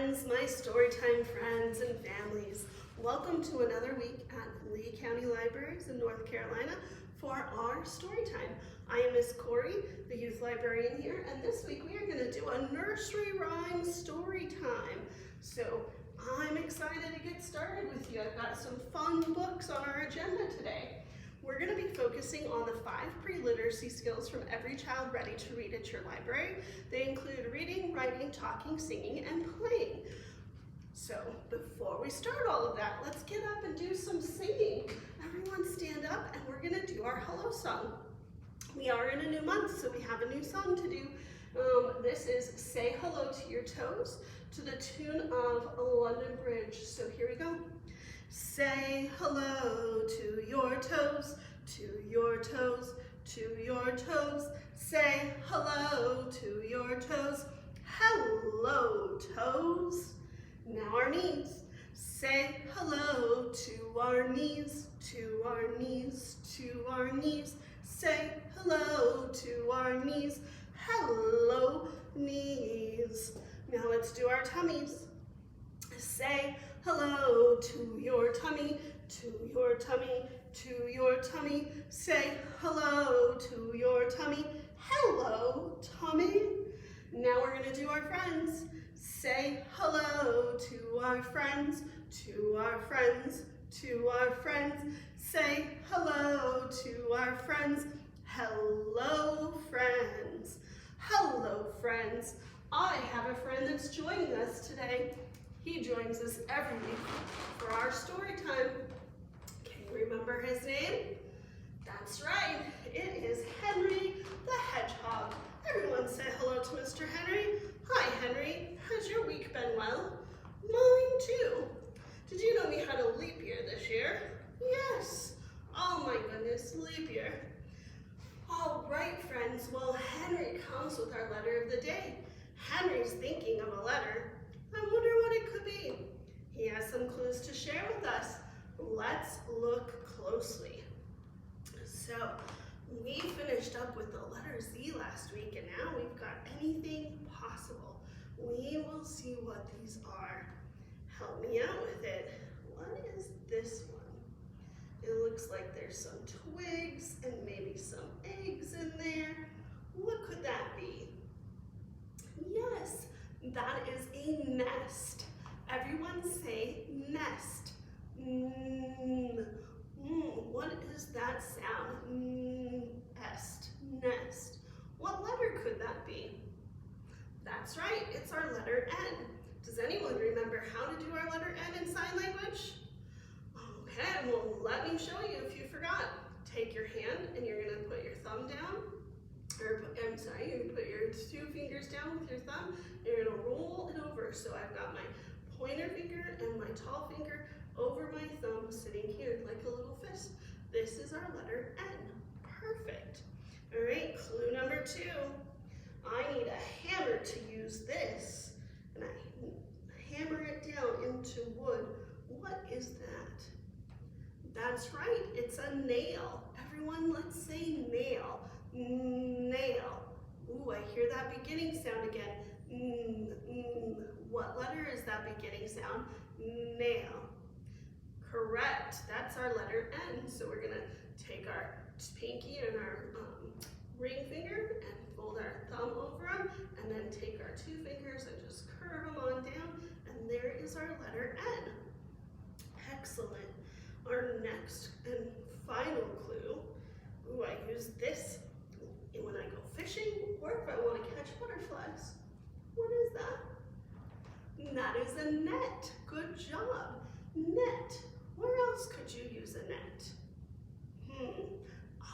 friends, my Storytime friends and families. Welcome to another week at Lee County Libraries in North Carolina for our Storytime. I am Miss Corrie, the youth librarian here, and this week we are going to do a nursery rhyme story time. So I'm excited to get started with you. I've got some fun books on our agenda today. We're going to be focusing on the 5 pre-literacy skills from every child ready to read at your library. They include reading, writing, talking, singing, and playing. So before we start all of that, let's get up and do some singing. Everyone stand up and we're going to do our hello song. We are in a new month, so we have a new song to do. This is Say Hello to Your Toes to the tune of London Bridge. So here we go. Say hello to your toes, to your toes, to your toes. Say hello to your toes. Hello, toes. Now our knees. Say hello to our knees, to our knees, to our knees. Say hello to our knees. Hello, knees. Now let's do our tummies. Say hello to your tummy, to your tummy, to your tummy. Say hello to your tummy. Hello, tummy. Now we're going to do our friends. Say hello to our friends, to our friends, to our friends. Say hello to our friends. Hello, friends. Hello, friends. I have a friend that's joining us today. He joins us every week for our story time. Can you remember his name? That's right, it is Henry the Hedgehog. Everyone say hello to Mr. Henry. Hi, Henry. Has your week been well? Mine too. Did you know we had a leap year this year? Yes. Oh my goodness, leap year. All right, friends. Well, Henry comes with our letter of the day. Henry's thinking of a letter. I wonder what it could be. He has some clues to share with us. Let's look closely. So we finished up with the letter Z last week, and now we've got anything possible. We will see what these are. Help me out with it. What is this one? It looks like there's some twigs and maybe some eggs in there. What could that be? Yes, that is a nest. Everyone say nest. What is that sound? Nest. What letter could that be? That's right, it's our letter N. Does anyone remember how to do our letter N in sign language? Okay, well, let me show you if you forgot. Take your hand and you're going to put your thumb down. You're going to put your 2 fingers down with your thumb, and you're going to roll it over. So I've got my pointer finger and my tall finger over my thumb sitting here like a little fist. This is our letter N. Perfect. All right, clue number 2. I need a hammer to use this, and I hammer it down into wood. What is that? That's right, it's a nail. Everyone, let's say nail. Nail. Ooh, I hear that beginning sound again. What letter is that beginning sound? Nail. Correct. That's our letter N. So we're going to take our pinky and our ring finger and fold our thumb over them, and then take our 2 fingers and just curve them on down, and there is our letter N. Excellent. Our next and final clue. Ooh, I use this when I go fishing or if I want to catch butterflies. What is that? That is a net. Good job. Net. Where else could you use a net?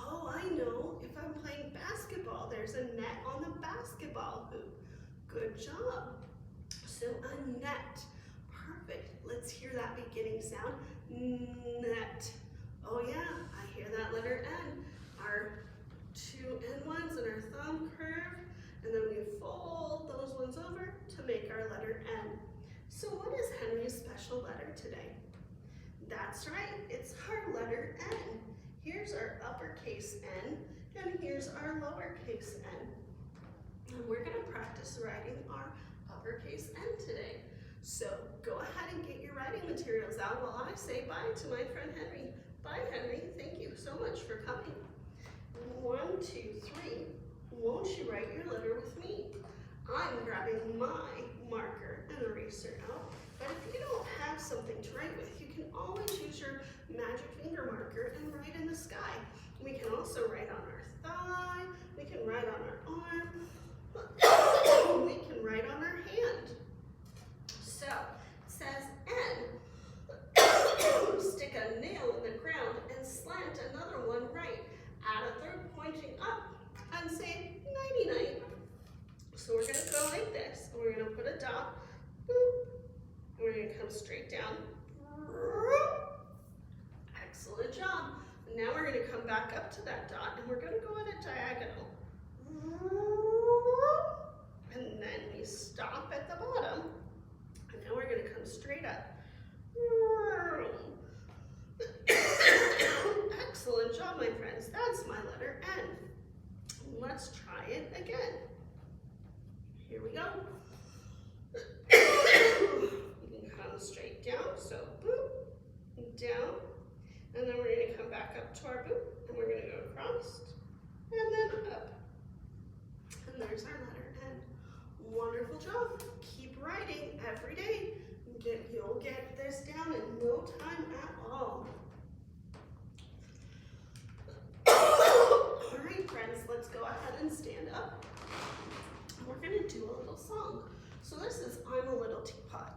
Oh, I know. If I'm playing basketball, there's a net on the basketball hoop. Good job. So a net. Perfect. Let's hear that beginning sound. Net. Oh yeah, I hear that letter N. Our 2 end ones and our thumb curve, and then we fold those ones over to make our letter N. So what is Henry's special letter today? That's right, it's our letter N. Here's our uppercase N, and here's our lowercase n. And we're going to practice writing our uppercase N today. So go ahead and get your writing materials out while I say bye to my friend Henry. Bye, Henry. Thank you so much for coming. 1, 2, 3. Won't you write your letter with me? I'm grabbing my marker and eraser out, but if you don't have something to write with, you can always use your magic finger marker and write in the sky. We can also write on our thigh, we can write on our arm, we can write on our hand. So, it says N. Stick a nail in the ground and slant another one right. Add a third pointing up and say nighty-night. So we're going to go like this. We're going to put a dot. Boop. We're going to come straight down. Excellent job. Now we're going to come back up to that dot and we're going to go on a diagonal. And then we stop at the bottom. And now we're going to come straight up. Excellent job, my friends. That's my letter N. Let's try it again. Here we go. You can come straight down, so boop, down, and then we're going to come back up to our boop, and we're going to go across, and then up. And there's our letter N. Wonderful job. Keep writing every day. You'll get this down in no time at all. All right, friends, let's go ahead and stand up. We're going to do a little song. So this is I'm a Little Teapot.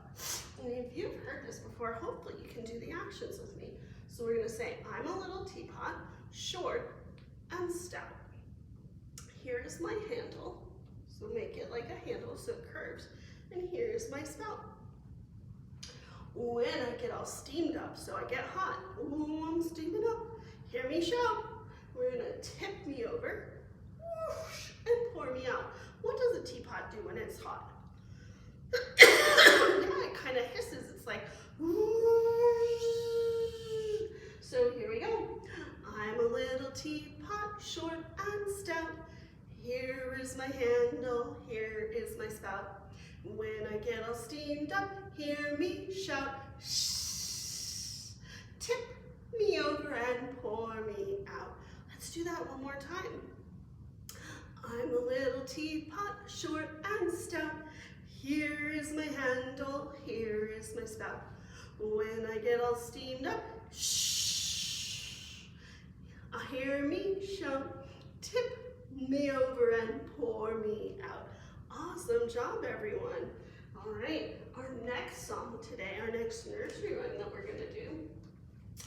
And if you've heard this before, hopefully you can do the actions with me. So we're going to say I'm a little teapot, short and stout. Here is my handle. So make it like a handle so it curves. And here is my spout. When I get all steamed up, so I get hot. Ooh, I'm steaming up. Hear me shout. We're going to tip me over, whoosh, and pour me out. What does a teapot do when it's hot? Yeah, it kind of hisses. It's like, whoosh. So here we go. I'm a little teapot, short and stout. Here is my handle, here is my spout. When I get all steamed up, hear me shout, shh. Tip me over and pour me out. Let's do that one more time. I'm a little teapot, short and stout. Here is my handle, here is my spout. When I get all steamed up, shh. Hear me shout, tip me over and pour me out. Awesome job, everyone. All right, our next song today, our next nursery rhyme that we're going to do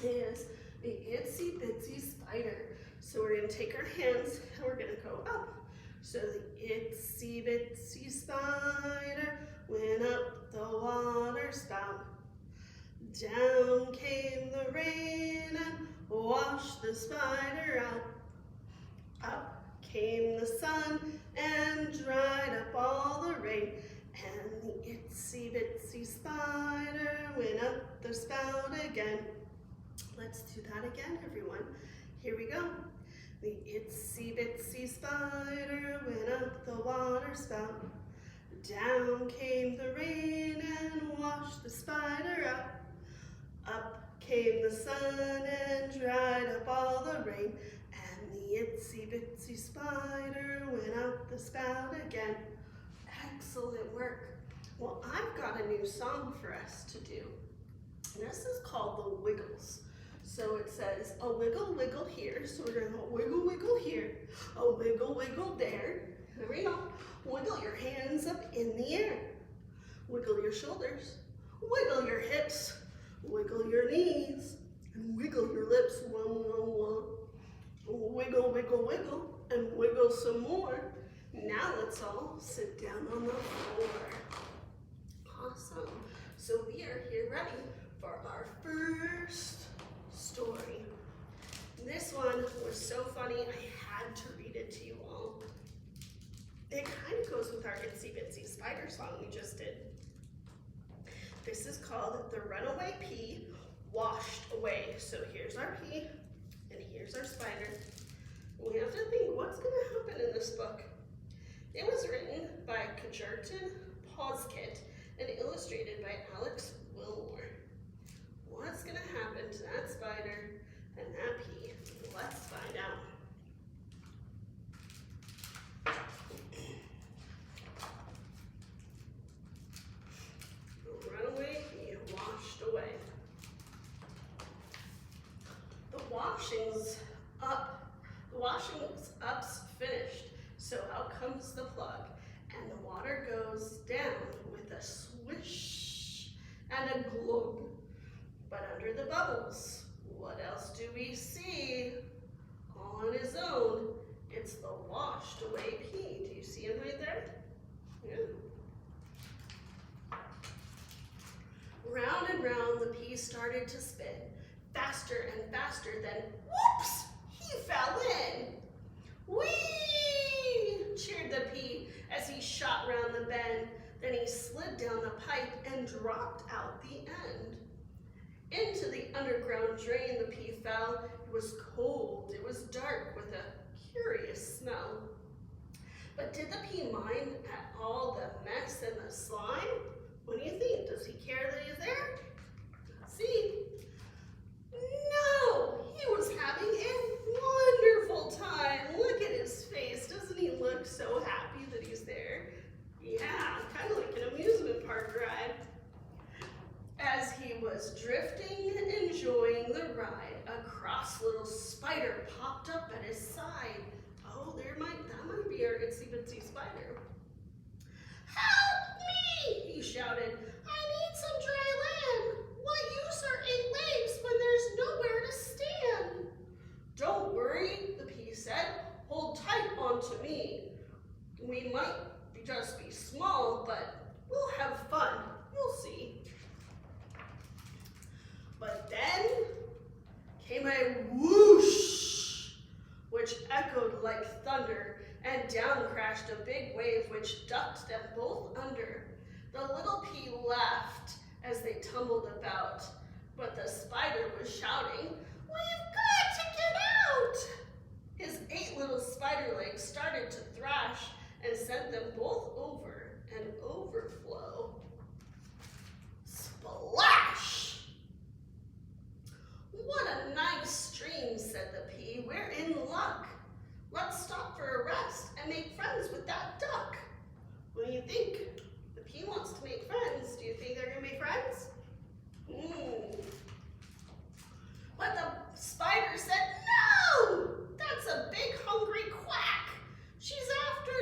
is the Itsy-Bitsy Spider. So we're going to take our hands and we're going to go up. So the Itsy-Bitsy Spider went up the water spout. Down came the rain and washed the spider out. Up came the sun and dried up all the rain. And the Itsy-Bitsy Spider went up the spout again. Let's do that again, everyone. Here we go. The Itsy-Bitsy Spider went up the water spout. Down came the rain and washed the spider out. Up came the sun and dried up all the rain. And the Itsy-Bitsy Spider went up the spout again. Excellent work. Well, I've got a new song for us to do. This is called the Wiggles. So it says, a wiggle, wiggle here. So we're going to wiggle, wiggle here. A wiggle, wiggle there. There we go. Wiggle your hands up in the air. Wiggle your shoulders. Wiggle your hips. Wiggle your knees. And wiggle your lips. Wah, wah, wah. Wiggle, wiggle, wiggle. And wiggle some more. Now let's all sit down on the floor. Awesome. So we are here ready for our first story. This one was so funny, I had to read it to you all. It kind of goes with our Itsy-Bitsy Spider song we just did. This is called The Runaway Pea Washed Away. So here's our pea, and here's our spider. We have to think, what's going to happen in this book? It was written by Kjartan, Poskitt, and illustrated by Alex Wilmore. What's going to happen to that spider and that pea? Let's find out. Runaway pea washed away. The washing's up's finished, so out comes the plug, and the water goes down with a swish and a glug. But under the bubbles, what else do we see? All on his own, it's the washed away pea. Do you see him right there? Yeah. Round and round the pea started to spin, faster and faster, then whoops, he fell in. Whee! Cheered the pea as he shot round the bend. Then he slid down the pipe and dropped out the end. Into the underground drain the pea fell. It was cold, it was dark, with a curious smell. But did the pea mind at all the mess and the slime? What do you think? Does he care that he's there? Let's see. No! He was having a wonderful time. Look at his face. Doesn't he look so happy that he's there? Yeah, kind of like an amusement park ride. As he was drifting, enjoying the ride, a cross little spider popped up at his side. Oh, that might be our Itsy-Bitsy Spider. Help me! He shouted. I need some dry land. What use are 8 legs when there's nowhere to stand? Don't worry, the pea said. Hold tight onto me. We might just be small, but we'll have fun. You'll see. But then came a whoosh, which echoed like thunder, and down crashed a big wave which ducked them both under. The little pea laughed as they tumbled about, but the spider was shouting, "We've got to get out!" His 8 little spider legs started to thrash and sent them both over and overflow. Splash! What a nice stream, said the pea. We're in luck. Let's stop for a rest and make friends with that duck. What do you think? The pea wants to make friends. Do you think they're going to make friends? But the spider said, no! That's a big hungry quack. She's after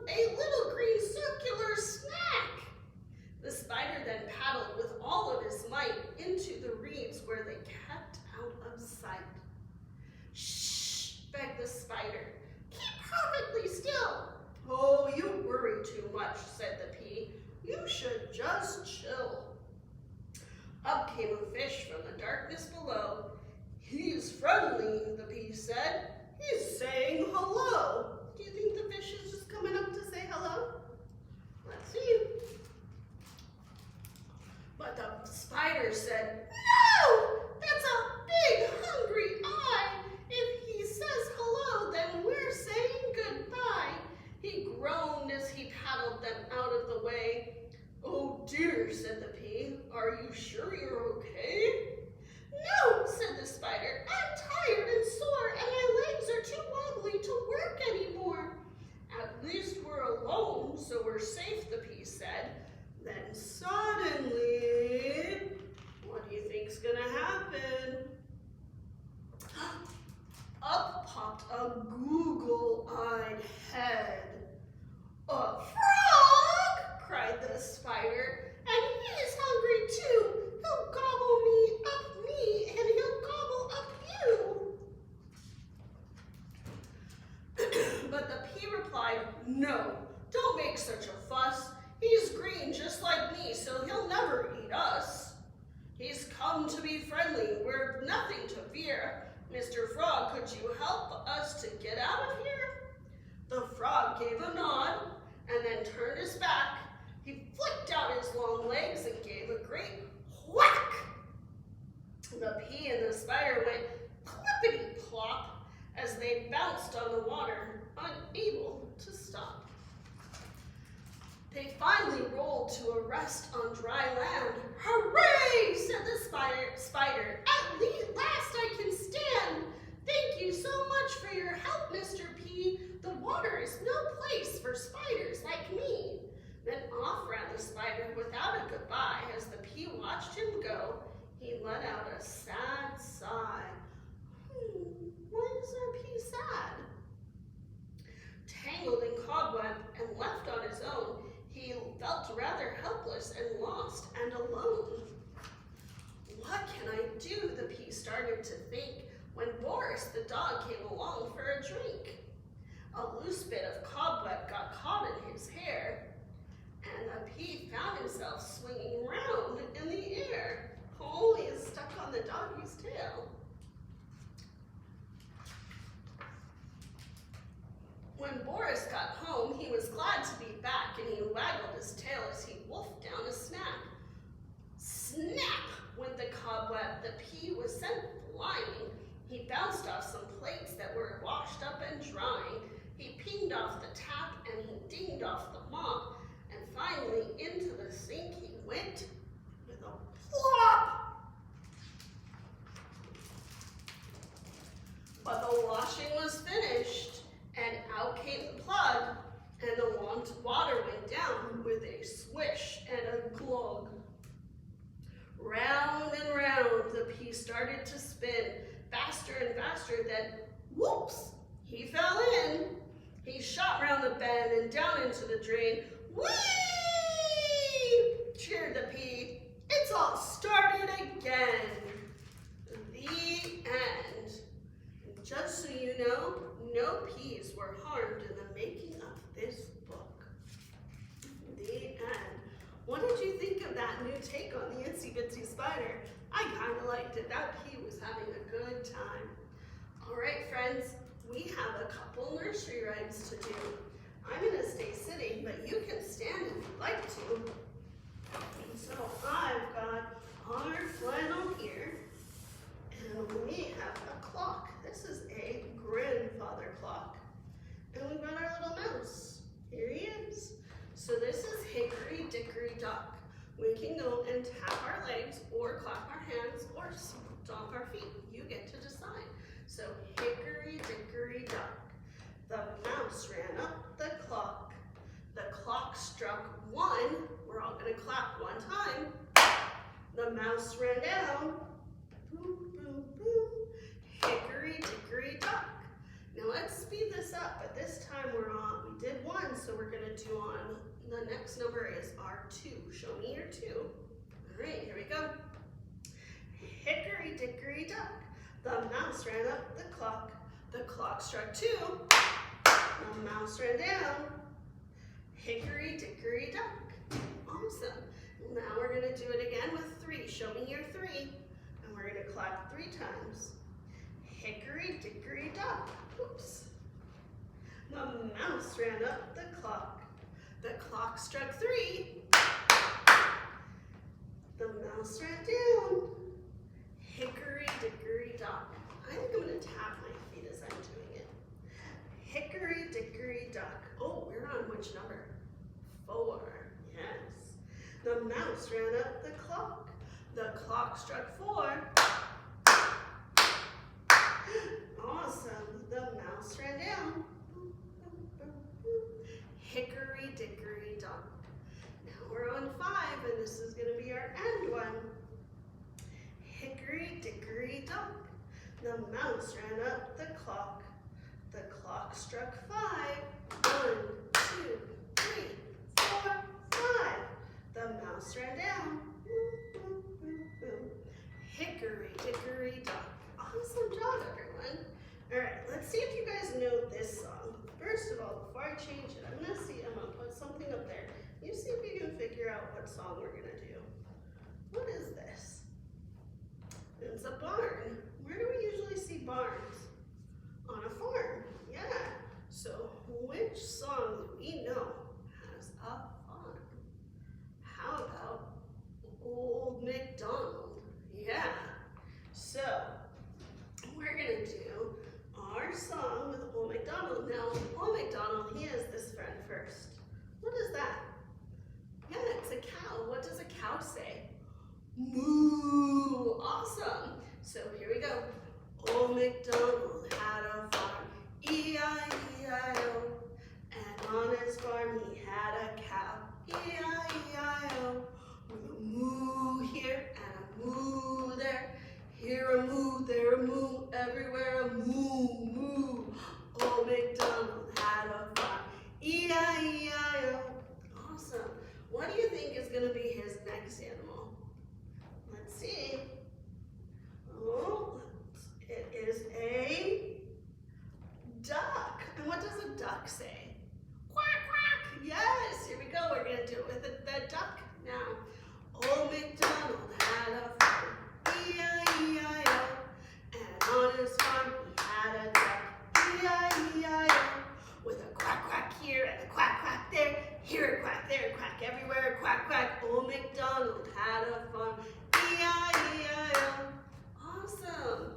a little green circular snack. The spider then paddled with all of his might into the reeds where they kept out of sight. Shh, begged the spider. Keep perfectly still. Oh, you worry too much, said the pea. You should just chill. Up came a fish from the darkness below. He's friendly, the pea said. He's saying hello. Do you think the fish is just coming up to say hello? Let's see. But the spider said, no! That's a big hungry eye. If he says hello, then we're saying goodbye. He groaned as he paddled them out of the way. Oh dear, said the pea. Are you sure you're okay? No, said the spider. I'm tired and sore, and my legs are too wobbly to work anymore. At least we're alone, so we're safe, the pea said. Then suddenly, what do you think's gonna happen? Up popped a goggle-eyed head. A frog! Cried the spider. And he's hungry too. He'll gobble me, and he'll gobble up you. But the pea replied, no, don't make such a fuss. He's green just like me, so he'll never eat us. He's come to be friendly. We're nothing to fear. Mr. Frog, could you help us to get out of here? The frog gave a nod and then turned his back. He flicked out his long legs and gave a great whack. The pea and the spider went clippity-plop as they bounced on the water, unable to stop. They finally rolled to a rest on dry land. Hooray, said the spider. At last I can stand. Thank you so much for your help, Mr. P. The water is no place for spiders like me. Then off ran the spider without a goodbye. As the P watched him go, he let out a sad sigh. Why is our P sad? Tangled in cobweb and left on his own, he felt rather helpless and lost and alone. What can I do? The P started to think, when Boris the dog came along for a drink. A loose bit of cobweb got caught in his hair, and the P found himself swinging round in the air. Oh, he is stuck on the doggy's tail. When Boris got home, he was glad to be back, and he waggled his tail as he wolfed down a snack. Snap went the cobweb. The P was sent flying. He bounced off some plates that were washed up and drying. He pinged off the tap, and he dinged off the mop, and finally into the sink he went with a plop. But the washing was finished, and out came the plug, and the water went down with a swish and a glug. Round and round the P started to spin, faster and faster, then whoops, he fell in. He shot round the bend and down into the drain. Whee! Cheered the P. It's all started again. The end. Just so you know, no P's were harmed in the making of this book. The end. What did you think of that new take on the Itsy-Bitsy Spider? I kind of liked it. That P was having a good time. All right, friends, we have a couple nursery rhymes to do. I'm going to stay sitting, but you can stand if you'd like to. And so I've got our flannel here, and we have a clock. This is a grandfather clock. And we've got our little mouse. Here he is. So this is Hickory, Dickory, Dock. We can go and tap our legs or clap our hands or stomp our feet. You get to decide. So Hickory, Dickory, Dock. The mouse ran up the clock. The clock struck 1. We're all going to clap one time. The mouse ran down. Boom, boom, boom. Hickory, Dickory, Dock. Now let's speed this up, but this time we did 1, so we're going to do on, the next number is our 2. Show me your 2. All right, here we go. Hickory, Dickory, Dock. The mouse ran up the clock. The clock struck 2. The mouse ran down. Hickory, Dickory, Dock. Awesome. Now we're going to do it again with 3. Show me your 3. And we're going to clap 3 times. Hickory, Dickory, Dock. Oops. The mouse ran up the clock. The clock struck 3. The mouse ran down. Hickory, Dickory, Dock. I think I'm going to tap my feet as I'm doing it. Hickory, Dickory, Dock. Oh, we're on which number? 4. Yes. The mouse ran up the clock. The clock struck 4. Awesome. The mouse ran down. Hickory, Dickory, Dock. Now we're on 5, and this is going to be our end one. Hickory, Dickory, Dock. The mouse ran up the clock. The clock struck 5. 1, 2, 3, 4, 5. The mouse ran down. Hickory, Dickory, Dock. Awesome job, everyone. All right, let's see if you guys know this song. First of all, before I change it, I'm going to put something up there. You see if you can figure out what song we're going to do. What is this? It's a barn. Where do we usually see barns? On a farm. Yeah. So which song do we know has a farm? How about Old McDonald? Yeah. So we're going to do our song with Old McDonald. Now, Old McDonald, he has this friend first. What is that? moo. Awesome. So here we go. Old McDonald had a farm, E-I-E-I-O. And on his farm he had a cow, E-I-E-I-O. With a moo here and a moo there. Here a moo, there a moo, everywhere a moo, moo. Old McDonald had a farm, E-I-E-I-O. Awesome. What do you think is going to be his next animal? Let's see. Oh, it is a duck. And what does a duck say? Quack, quack. Yes, here we go. We're going to do it with the duck now. Old McDonald had a farm, E-I-E-I-O. And on his farm he had a duck, E-I-E-I-O. With a quack, quack here and a quack, quack there. Here a quack, there a quack, everywhere a quack, quack. Old McDonald had a farm, E-I-E-I-O. Awesome.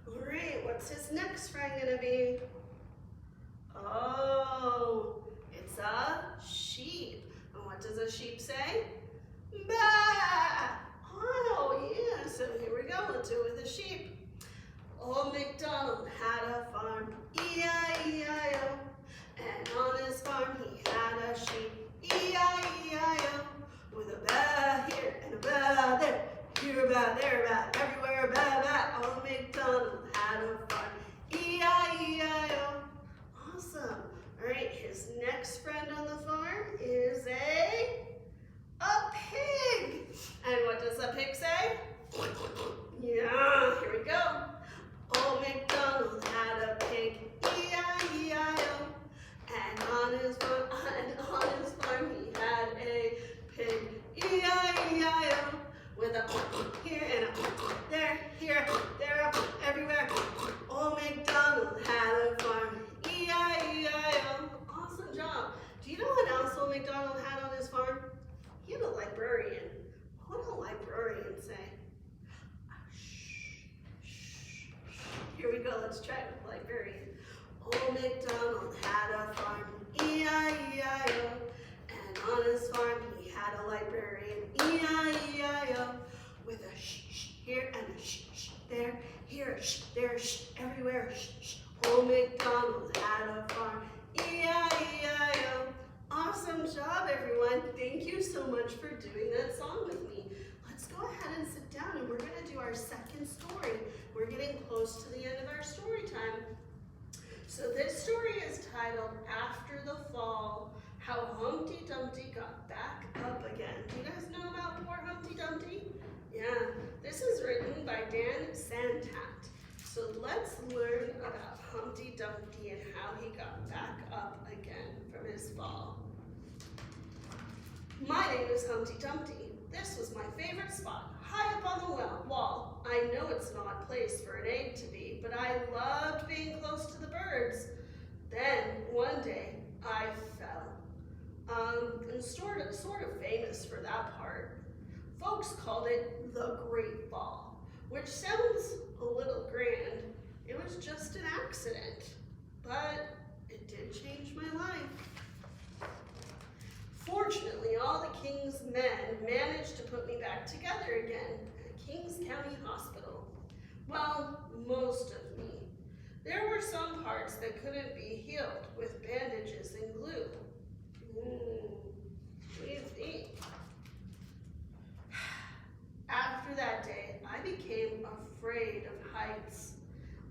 All right, what's his next friend gonna be? Oh, it's a sheep. And what does a sheep say? Bah! Oh, yeah, so here we go. Let's do it with a sheep. Old McDonald had a farm, E-I-E-I-O. And on his farm he had a sheep, E-I-E-I-O. With a baa here and a baa there. Here a baa, there a baa, everywhere a baa, baa. Old McDonald had a farm, E-I-E-I-O. Awesome. All right, his next friend on the farm is a pig. And what does a pig say? Yeah, here we go. Old McDonald had a pig, E-I-E-I-O. And on his farm he had a pig, E-I-E-I-O. With a here and a there, here, there, everywhere. Old McDonald had a farm, E-I-E-I-O. Awesome job. Do you know what else Old McDonald had on his farm? He had a librarian. What did a librarian say? Here we go, let's try it with librarian. Old McDonald had a farm, E-I-E-I-O. And on his farm he had a librarian, E-I-E-I-O. With a shh here and a shh there, here a shh, there a shh, everywhere a shh. Old McDonald had a farm, E-I-E-I-O. Awesome job, everyone. Thank you so much for doing that song with me. Let's go ahead and sit down and we're going to do our second story. We're getting close to the end of our story time. So this story is titled After the Fall, How Humpty Dumpty Got Back Up Again. Do you guys know about poor Humpty Dumpty? Yeah, this is written by Santat. So let's learn about Humpty Dumpty and how he got back up again from his fall. My name is Humpty Dumpty. This was my favorite spot, high up on the wall. I know it's an odd place for an egg to be, but I loved being close to the birds. Then, one day, I fell. And sort of famous for that part. Folks called it the Great Fall, which sounds a little grand. It was just an accident, but it did change my life. Fortunately, all the King's men managed to put me back together again at Kings County Hospital. Well, most of me. There were some parts that couldn't be healed with bandages and glue. What do you think? After that day, I became afraid of heights.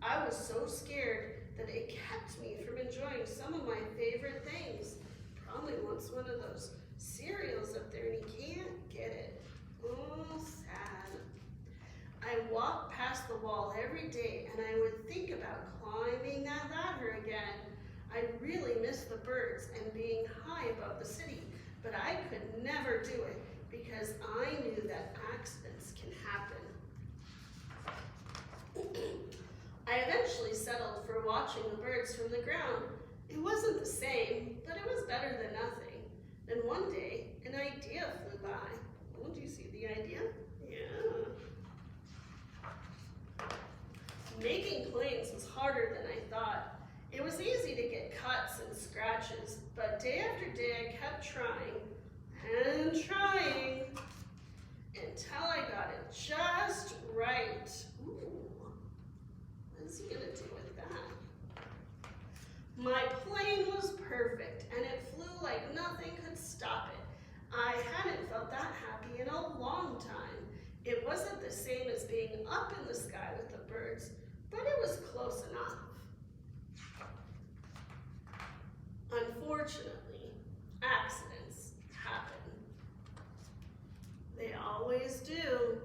I was so scared that it kept me from enjoying some of my favorite things. Probably wants one of those cereals up there and he can't get it. Oh, sad. I walked past the wall every day and I would think about climbing that ladder again. I really missed the birds and being high above the city, but I could never do it because I knew that accidents can happen. I eventually settled for watching the birds from the ground. It wasn't the same, but it was better than nothing. Then one day, an idea flew by. Oh, do you see the idea? Yeah. Making planes was harder than I thought. It was easy to get cuts and scratches, but day after day I kept trying and trying until It wasn't the same as being up in the sky with the birds, but it was close enough. Unfortunately, accidents happen. They always do.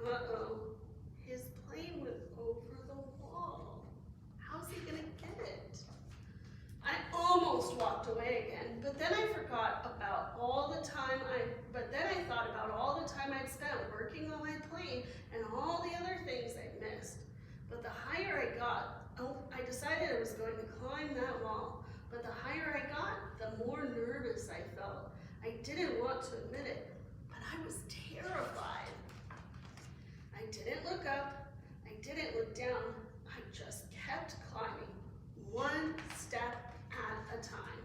Uh-oh, his plane went over the wall. How's he gonna get it? I almost walked away again, but then I forgot about all the time I thought about all the time I'd spent working on my plane and all the other things I'd missed. But the higher I got, I decided I was going to climb that wall. But the higher I got, the more nervous I felt. I didn't want to admit it, but I was terrified. I didn't look up, I didn't look down, I just kept climbing, one step at a time,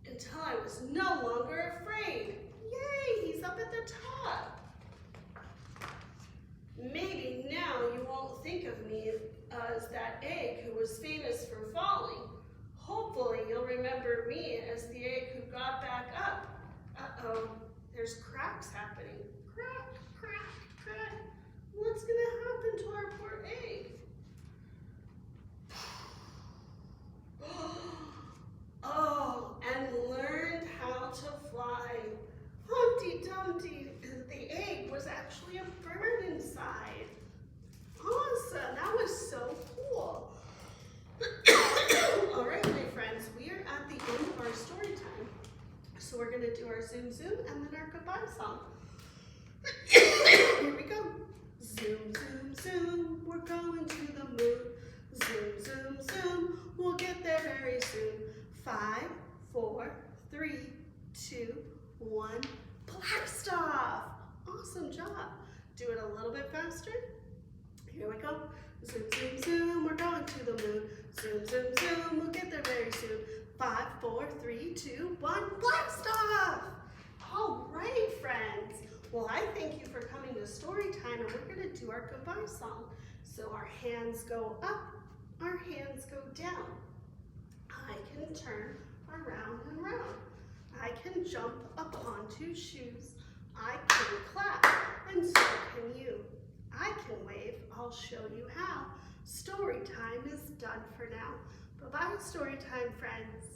until I was no longer afraid. Yay, he's up at the top. Maybe now you won't think of me as that egg who was famous for falling. Hopefully you'll remember me as the egg who got back up. Uh-oh, there's cracks happening. Crack, crack, crack. What's gonna happen to our poor egg? Oh, and learned how to fly. Humpty Dumpty, the egg was actually a bird inside. Awesome, that was so cool. All right, my friends, we are at the end of our story time. So we're gonna do our zoom zoom and then our goodbye song. Here we go. Zoom, zoom, zoom, we're going to the moon. Zoom, zoom, zoom, we'll get there very soon. 5, 4, 3, 2, 1, blast off. Awesome job. Do it a little bit faster. Here we go. Zoom, zoom, zoom, we're going to the moon. Zoom, zoom, zoom, we'll get there very soon. 5, 4, 3, 2, 1, blast off. All right, friends. Well, I thank you for coming to story time, and we're going to do our goodbye song. So our hands go up, our hands go down. I can turn around and round. I can jump upon 2 shoes. I can clap, and so can you. I can wave, I'll show you how. Story time is done for now. Bye-bye, story time, friends.